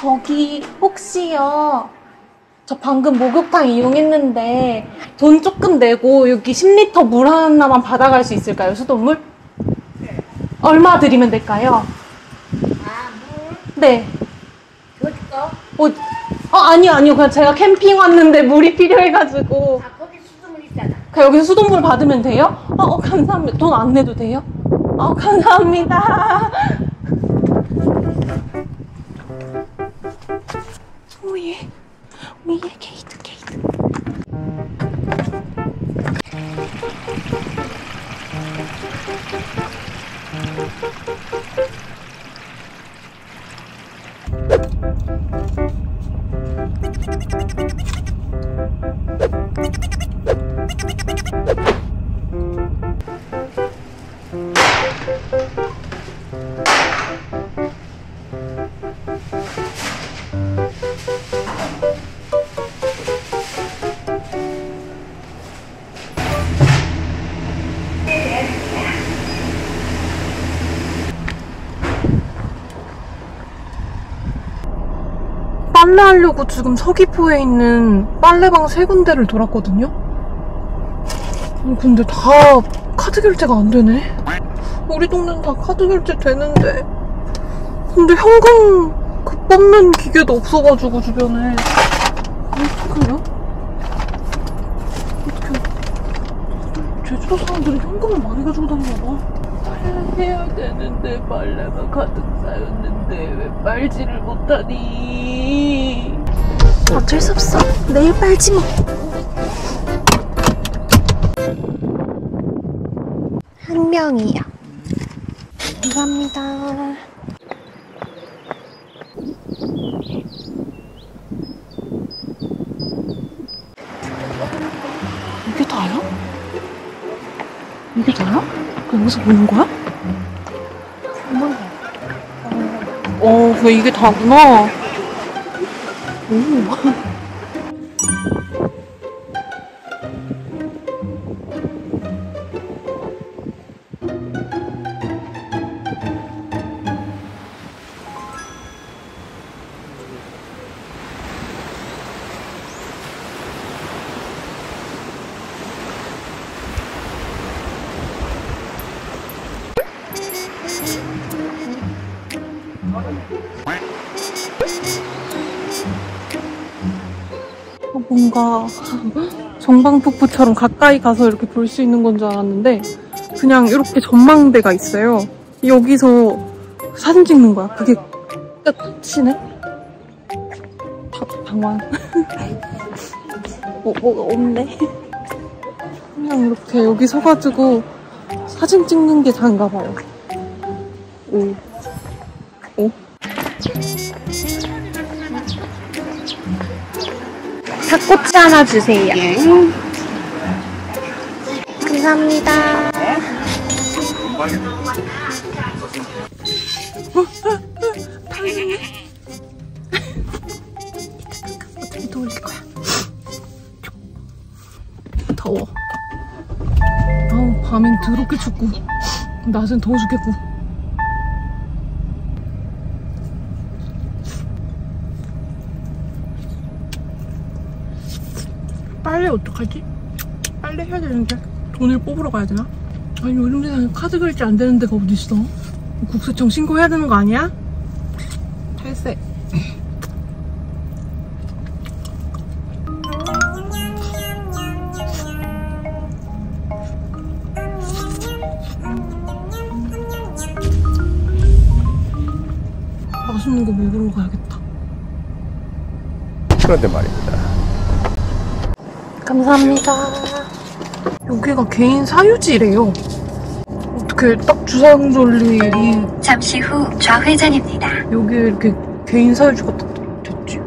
저기 혹시요, 저 방금 목욕탕 이용했는데 돈 조금 내고 여기 10리터 물 하나만 받아갈 수 있을까요? 수돗물? 네. 얼마 드리면 될까요? 아, 물? 네. 줄까? 아니요. 그냥 제가 캠핑 왔는데 물이 필요해가지고. 아, 거기 수돗물 있잖아. 그냥 여기서 수돗물 받으면 돼요? 감사합니다. 돈 안 내도 돼요? 감사합니다. 위에 게이트. 빨래하려고 지금 서귀포에 있는 빨래방 3군데를 돌았거든요? 근데 다 카드 결제가 안 되네. 우리 동네는 다 카드 결제 되는데. 근데 현금 뽑는 기계도 없어가지고 주변에. 어떡해요? 어떡해. 제주도 사람들이 현금을 많이 가지고 다니나 봐. 빨래해야 되는데 빨래가 가득 쌓였는데 왜 빨지를 못하니. 어쩔 수 없어. 내일 빨지 뭐. 한 명이요. 감사합니다. 이게 다야? 이게 다야? 여기서 보는 거야? 그래, 이게 다구나. 오. 뭔가 정방폭포처럼 가까이 가서 이렇게 볼 수 있는 건 줄 알았는데 그냥 이렇게 전망대가 있어요. 여기서 사진 찍는 거야. 그게 끝이네? 당황. 뭐가 없네. 그냥 이렇게 여기 서가지고 사진 찍는 게 다인가 봐요. 오. 닭꼬치 하나 주세요. 예. 감사합니다. 어떻게 돌릴 거야? 더워. 밤엔 더럽게 춥고 낮엔 더워 죽겠고. 빨래 어떡하지? 빨래 해야 되는데 돈을 뽑으러 가야 되나? 아니 요즘 세상에 카드 결제 안 되는 데가 어딨어? 국세청 신고해야 되는 거 아니야? 탈세. 맛있는 거 먹으러 가야겠다. 그런데 말입니다. 감사합니다. 여기가 개인 사유지래요. 어떻게 딱 주상절리 잠시 후 좌회전입니다. 여기에 이렇게 개인 사유지가 딱 됐지?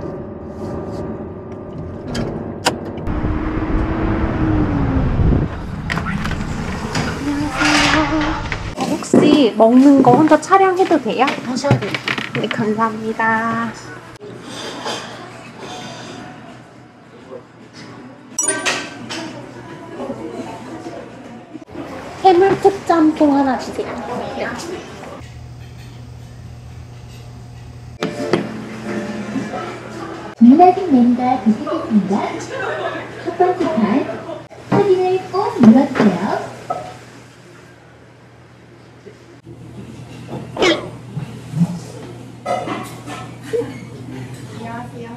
안녕하세요. 혹시 먹는 거 혼자 촬영해도 돼요? 하셔도 돼요. 네, 감사합니다. 해물특짬뽕 하나 주세요. 네. 가지 메뉴가 도착했습니다. 첫 번째 판, 사진을 꼭 눌러주세요. 안녕하세요.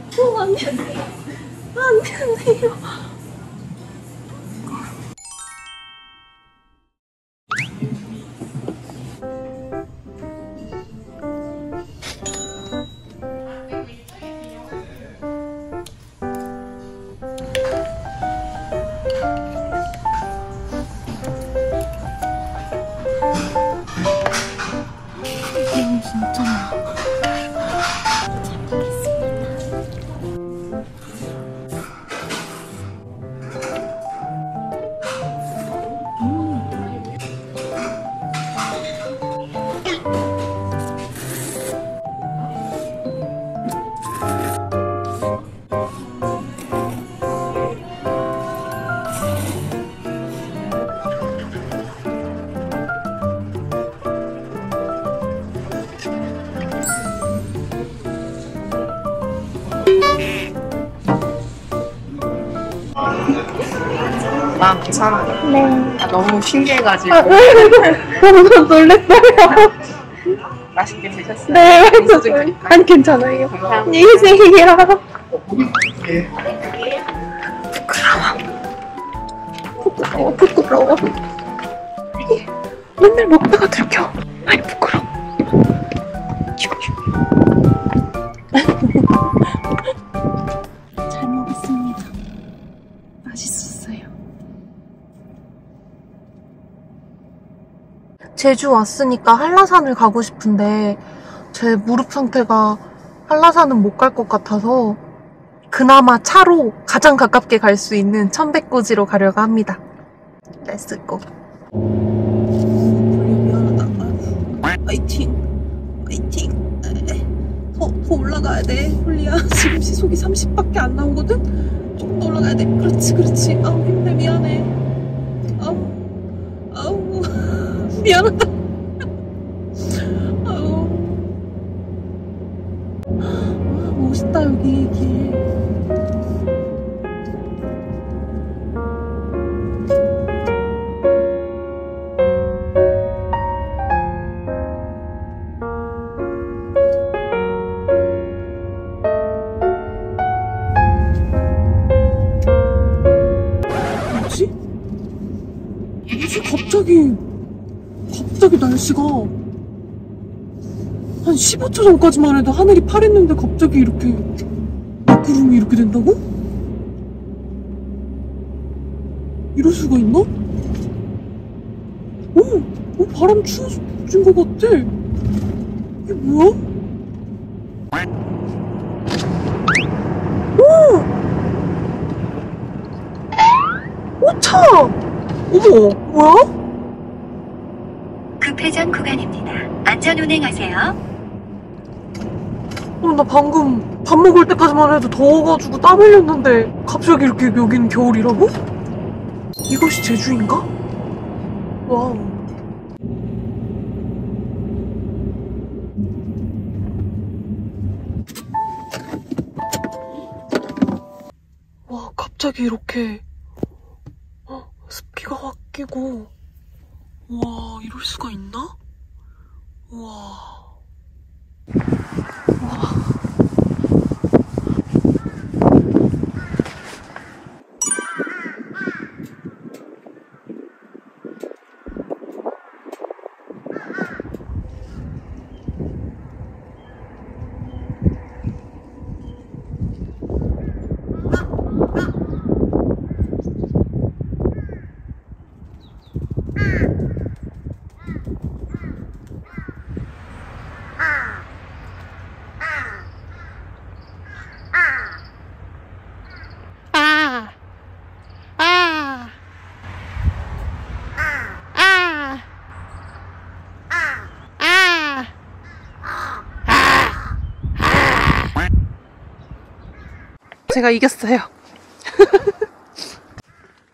진짜 난 괜찮아요. 네. 아, 너무 신기해가지고 너무 놀랐어요. 맛있게 드셨어요? 네, 인사 좀 드릴까요? 아니 괜찮아요. 감사합니다. 안녕히 계세요. 부끄러워. 맨날 먹다가 들켜. 아니 부끄러워. 잘 먹었습니다. 맛있었어요. 제주 왔으니까 한라산을 가고 싶은데 제 무릎 상태가 한라산은 못 갈 것 같아서 그나마 차로 가장 가깝게 갈 수 있는 천백고지로 가려고 합니다. 렛츠고. 미안하다. 파이팅. 파이팅. 더 올라가야 돼. 홀리야. 지금 시속이 30밖에 안 나오거든? 조금 더 올라가야 돼. 그렇지, 그렇지. 아우, 힘내. 미안해. 아우. 미안하다. 아우. 멋있다, 여기 길. 뭐지? 갑자기 날씨가 한 15초 전까지만 해도 하늘이 파랬는데 갑자기 이렇게 구름이 이렇게 된다고? 이럴 수가 있나? 오, 바람 추워진 것 같아. 이게 뭐야? 오, 차! 어머, 뭐야? 급회전 구간입니다. 안전 운행하세요. 나 방금 밥 먹을 때까지만 해도 더워가지고 땀 흘렸는데 갑자기 이렇게 여기는 겨울이라고? 이것이 제주인가? 와우. 와, 갑자기 이렇게 습기가 확 끼고. 와, 이럴 수가 있나? 와. 제가 이겼어요.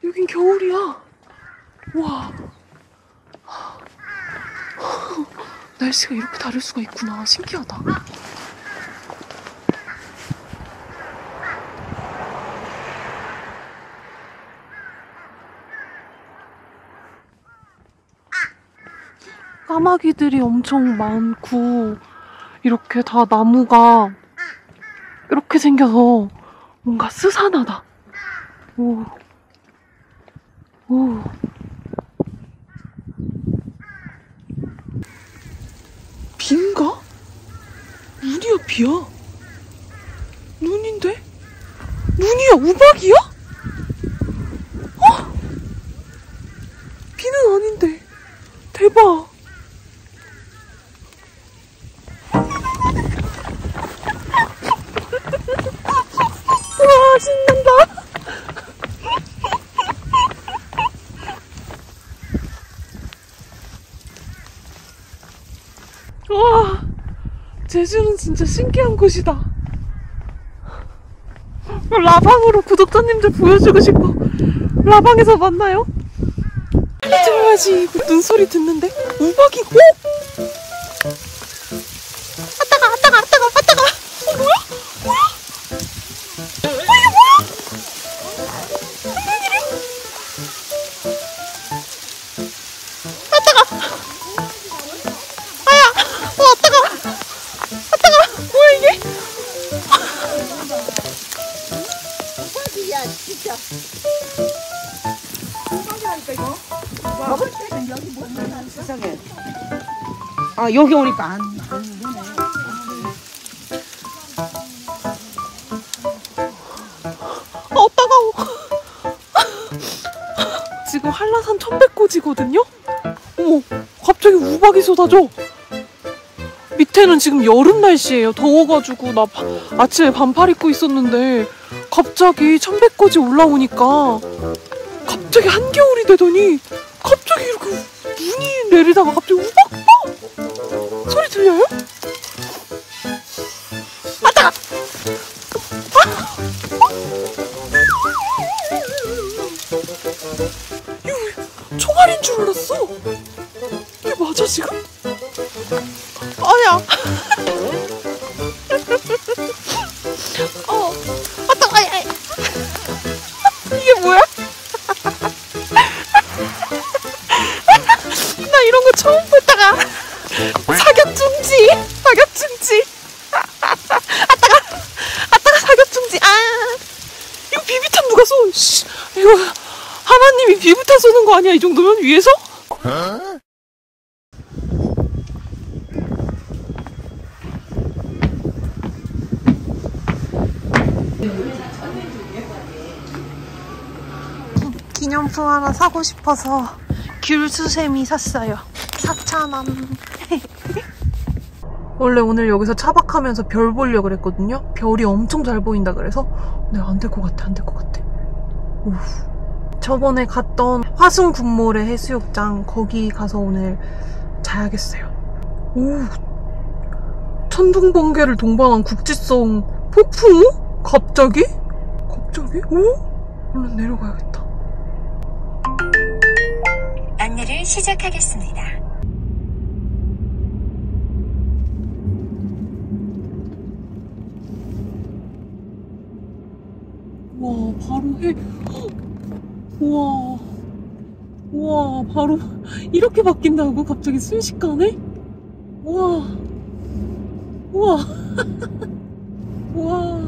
여긴 겨울이야. 와. 날씨가 이렇게 다를 수가 있구나. 신기하다. 까마귀들이 엄청 많고 이렇게 다 나무가 이렇게 생겨서 뭔가 스산하다. 오. 오. 비인가? 눈이야, 비야? 눈인데? 눈이야, 우박이야? 어? 비는 아닌데. 대박. 와, 신난다. 와, 제주는 진짜 신기한 곳이다. 라방으로 구독자님들 보여주고 싶어. 라방에서 만나요. 들어야지. 눈소리 듣는데? 우박이, 오! 아따가, 아따가, 아따가, 아따가. 뭐야? 뭐야? 이게 뭐야? 무슨 일이야? 아따가. 아야, 아따가. 아따가. 뭐야 이게? 우박이야, 진짜. 우박이라니까, 이거. 먹을 때는 여기 못 먹는 세상에. 아, 여기 오니까 안 되네. 따가워. 지금 한라산 천백고지거든요? 어머, 갑자기 우박이 쏟아져. 밑에는 지금 여름 날씨예요. 더워가지고 나 아침에 반팔 입고 있었는데 갑자기 천백고지 올라오니까 갑자기 한겨울이 되더니 갑자기 이렇게 눈이 내리다가 갑자기 우박! 소리 들려요? 아, 따가! 이거 총알인 줄 알았어. 이게 맞아 지금? 아야. 아따, 아야. 이게 뭐야? 나 이런 거 처음 보다가 사격중지, 사격중지. 아따가 사격중지. 아, 이거 비비탄 누가 쏘? 씨, 이거 하나님이 비비탄 쏘는 거 아니야? 이 정도면 위에서? 기념품 하나 사고 싶어서 귤수세미 샀어요. 4,000원. 원래 오늘 여기서 차박하면서 별 보려고 그랬거든요. 별이 엄청 잘 보인다 그래서 근데 안 될 것 같아, 안 될 것 같아. 오우. 저번에 갔던 화순 군모래 해수욕장 거기 가서 오늘 자야겠어요. 오, 천둥번개를 동반한 국지성 폭풍우? 갑자기? 갑자기? 오? 얼른 내려가야겠다. 안내를 시작하겠습니다. 와, 바로 해. 우와. 우와, 바로 이렇게 바뀐다고? 갑자기 순식간에? 우와. 우와. 우와.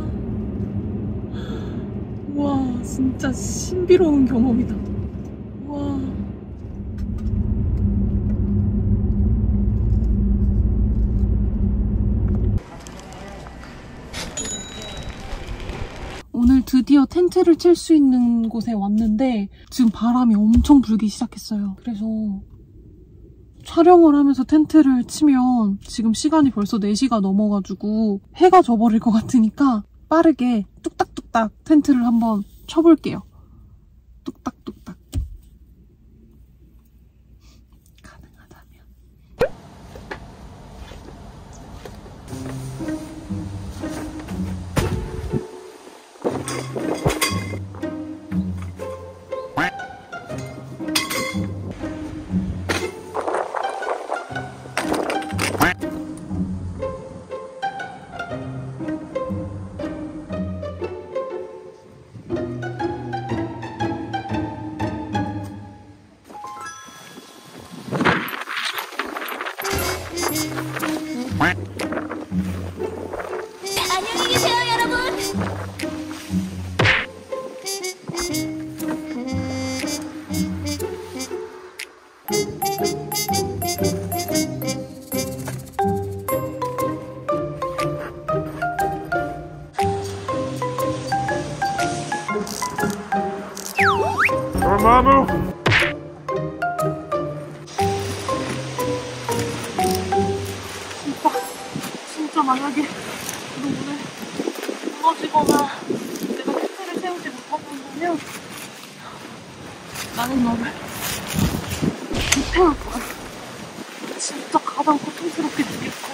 우와, 진짜 신비로운 경험이다. 우와. 오늘 드디어 텐트를 칠 수 있는 곳에 왔는데 지금 바람이 엄청 불기 시작했어요. 그래서 촬영을 하면서 텐트를 치면 지금 시간이 벌써 4시가 넘어가지고 해가 져버릴 것 같으니까 빠르게 뚝딱뚝딱 텐트를 한번 쳐볼게요. 뚝딱뚝딱. 가능하다면. 만약에 너 오늘 무너지거나 내가 텐트를 세우지 못한다면 나는 너를 못 태울 거야. 진짜 가장 고통스럽게 죽일 거야.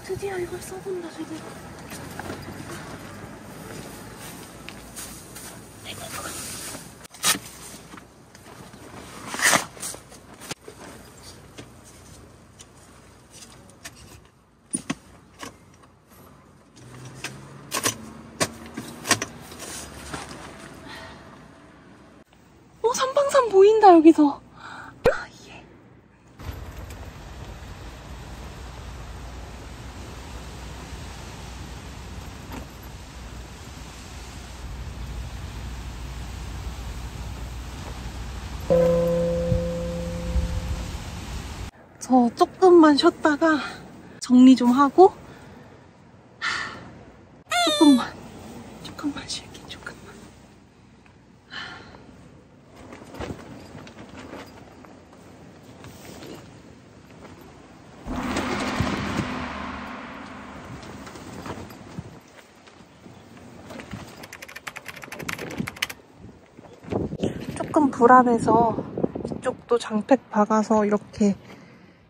드디어 이걸 써본다, 제대로. 삼방산 보인다, 여기서. 저 조금만 쉬었다가 정리 좀 하고 조금만 쉴게. 조금만. 조금 불안해서 이쪽도 장팩 박아서 이렇게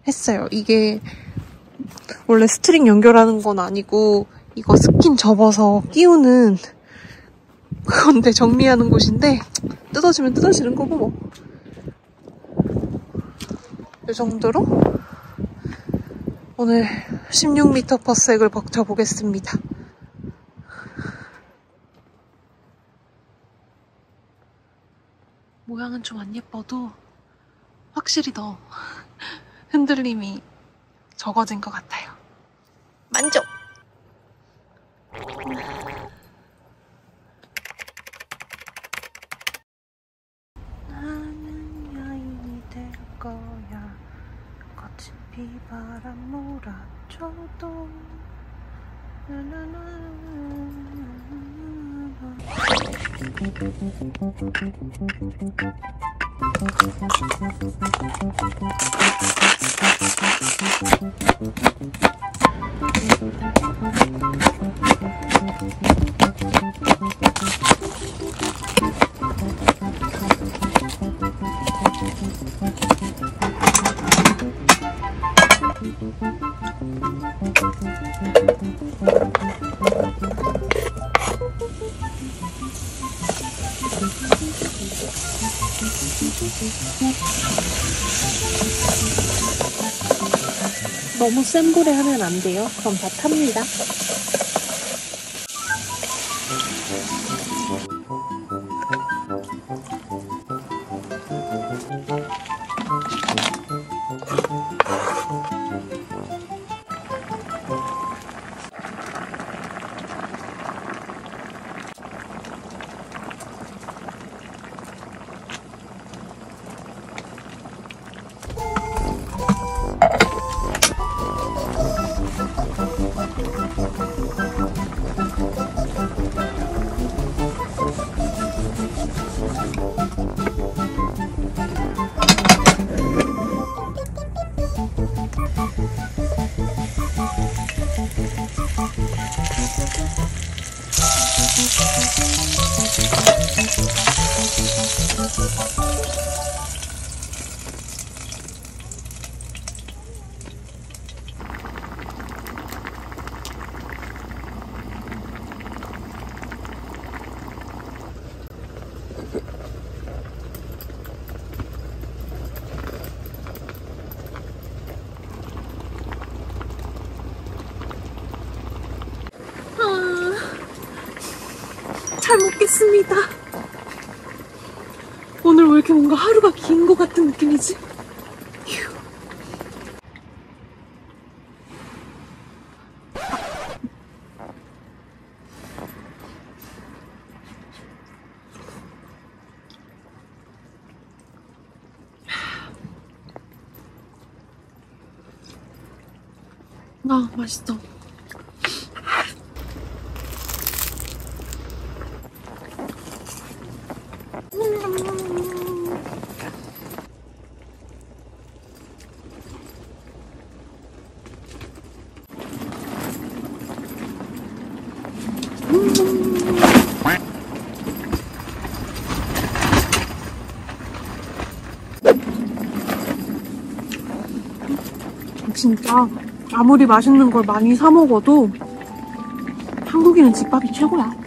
했어요. 이게 원래 스트링 연결하는 건 아니고 이거 스킨 접어서 끼우는 그건데 정리하는 곳인데 뜯어지면 뜯어지는 거고 뭐. 이 정도로 오늘 16m 퍼스액을 버텨보겠습니다. 모양은 좀 안 예뻐도 확실히 더 흔들림이 적어진 것 같아요. 만족! 나는 여인이 될 거야. 거친 비바람 몰아쳐도 너무 센 불에 하면 안 돼요. 그럼 다 탑니다. 잘 먹겠습니다. 오늘 왜 이렇게 뭔가 하루가 긴 것 같은 느낌이지? 휴. 아, 맛있어. 진짜 아무리 맛있는 걸 많이 사 먹어도 한국인은 집밥이 최고야.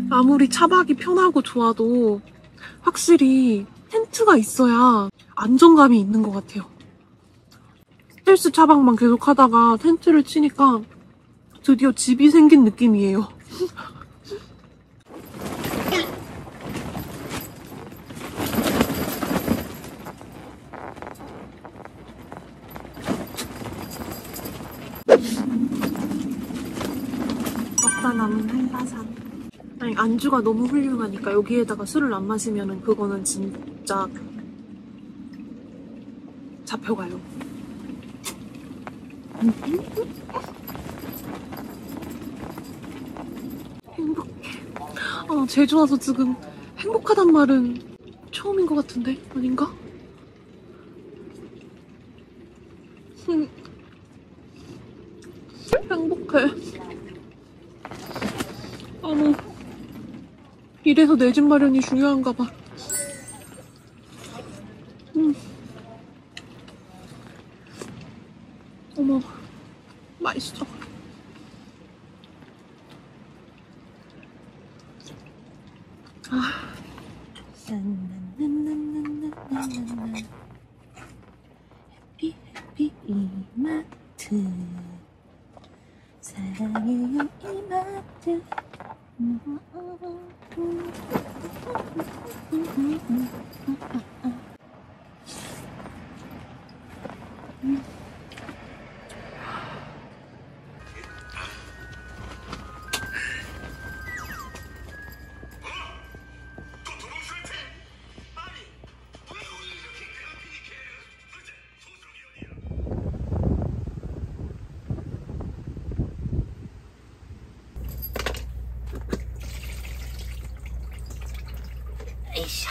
아무리 차박이 편하고 좋아도 확실히 텐트가 있어야 안정감이 있는 것 같아요. 스텔스 차박만 계속 하다가 텐트를 치니까 드디어 집이 생긴 느낌이에요. 먹다 남은 한라산. 아니, 안주가 너무 훌륭하니까 여기에다가 술을 안 마시면은 그거는 진짜 잡혀가요. 행복해. 제주 와서 지금 행복하단 말은 처음인 것 같은데 아닌가? 행복해. 어머, 이래서 내 집 마련이 중요한가 봐. 어머, 맛있어. 아. 해피 해피 이마트, 사랑해요 이마트. 에이샤.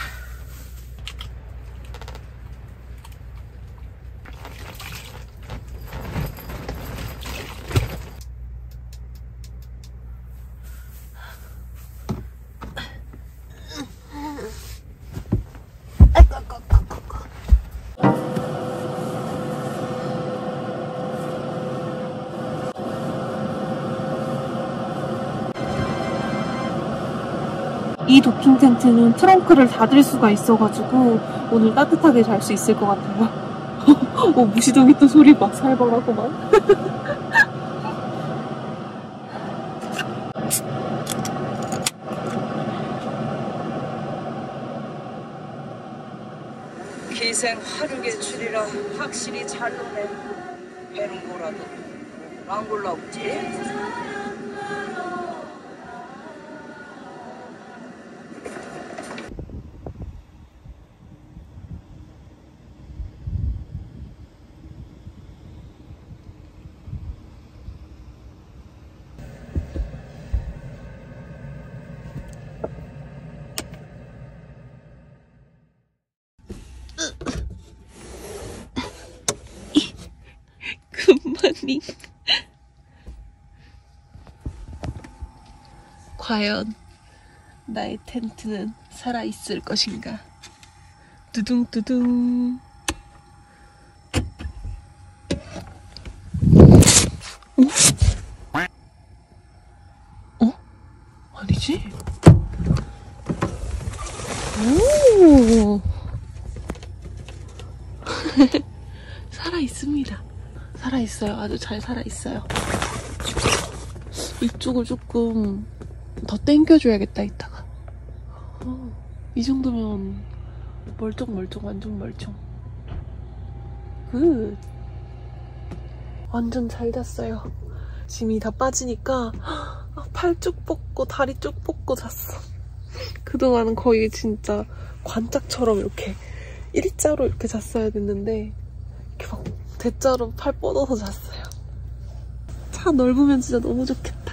이 도킹 텐트는 트렁크를 닫을 수가 있어가지고 오늘 따뜻하게 잘 수 있을 것 같아요. 무시동이 또 소리 막 살벌하고만. 기생 화류계출이라 확실히 잘 노네. 배는 뭐라도 안 골라오지? 굿모닝. 과연 나의 텐트는 살아있을 것인가? 두둥두둥. 어? 아니지? 오. 살아있습니다. 살아있어요. 아주 잘 살아있어요. 이쪽을 조금 더 당겨줘야겠다, 이따가. 이 정도면 멀쩡, 완전 멀쩡. 굿. 완전 잘 잤어요. 짐이 다 빠지니까 팔 쭉 뻗고 다리 쭉 뻗고 잤어. 그동안은 거의 진짜 관짝처럼 이렇게 일자로 이렇게 잤어야 됐는데 이렇게 막 대자로 팔 뻗어서 잤어요. 차 넓으면 진짜 너무 좋겠다.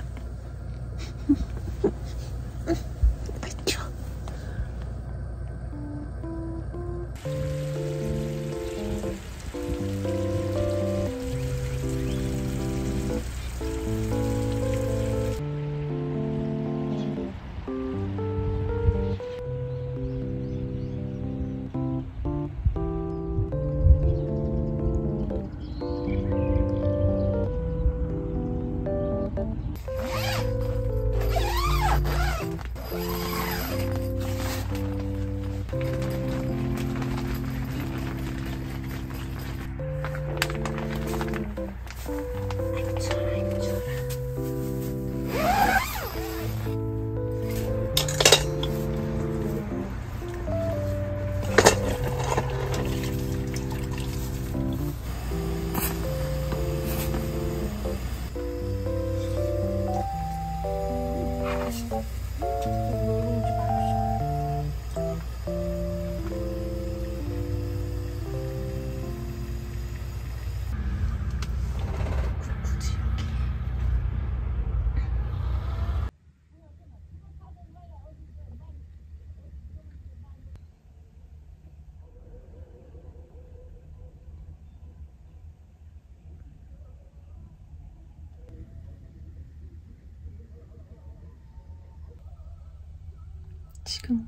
지금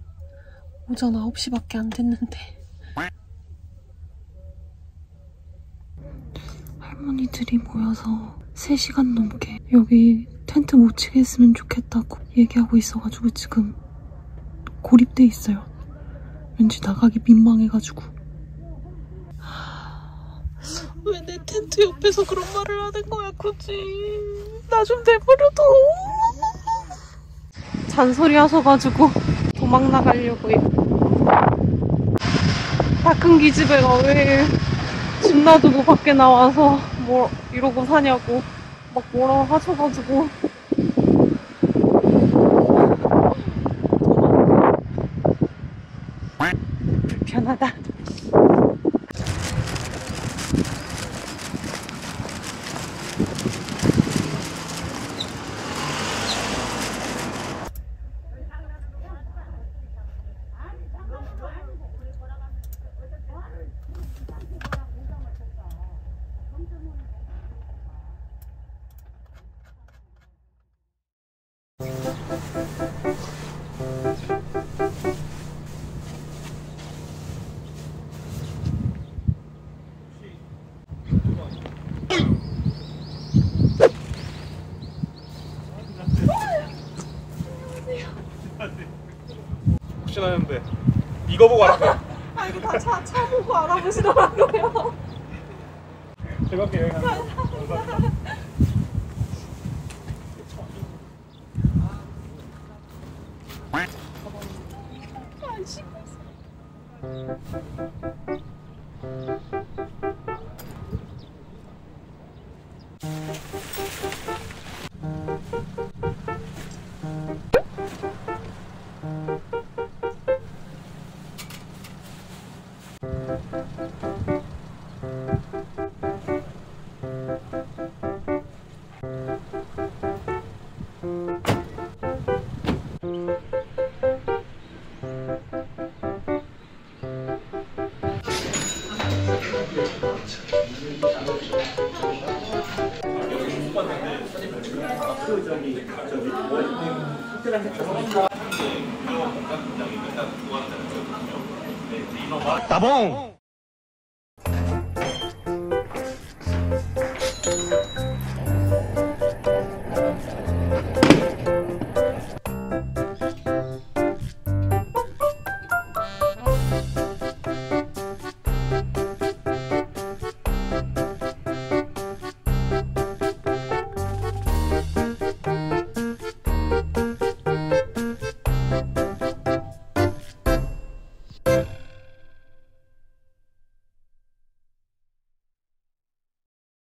오전 9시밖에 안 됐는데 할머니들이 모여서 3시간 넘게 여기 텐트 못 치게 했으면 좋겠다고 얘기하고 있어가지고 지금 고립돼 있어요. 왠지 나가기 민망해가지고. 왜 내 텐트 옆에서 그런 말을 하는 거야 굳이. 나 좀 내버려둬. 잔소리 하셔가지고 도망 나가려고요. 다 큰 기집애가 왜 집 놔두고 밖에 나와서 뭐 이러고 사냐고 막 뭐라 하셔가지고 불편하다. 혹시나 했는데 이거 보고 알았어요. 아 이거 다 차 보고 알아보시더라고요. 즐겁게 여행합니다. 감사합니다. 따봉!